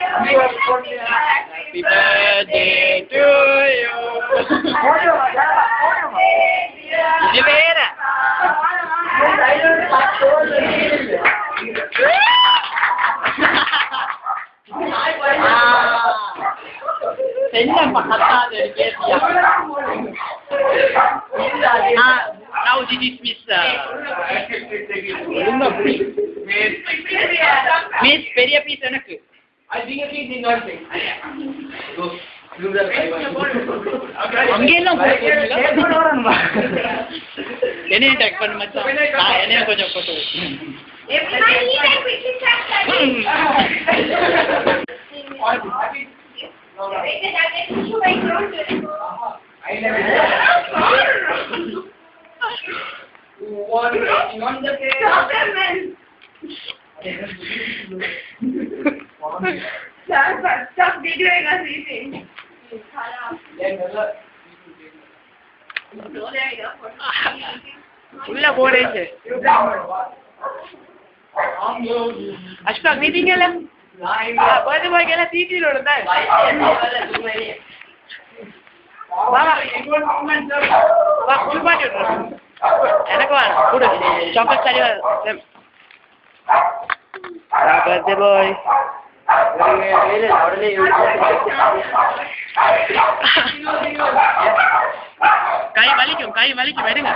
Happy birthday to you. Ini beda. Senang pakata dari dia. Now this is Miss. Miss பெரிய piece எனக்கு. அங்கெல்லாம் என்னைய take பண்ண மச்சான். என்னைய கொஞ்சம் photo. Stop videoing us eating. உள்ள போறேச்சு. அஷ்கா மீட்டிங்ல பர்த்டே பாய் கேல டீட்டீல இருந்தா வா வா ஃபுல் பாட்டி எனக்கு வா குடு சாக்லேட் சரி வா பர்த்டே பாய் கை வலிக்கும் எடுங்க.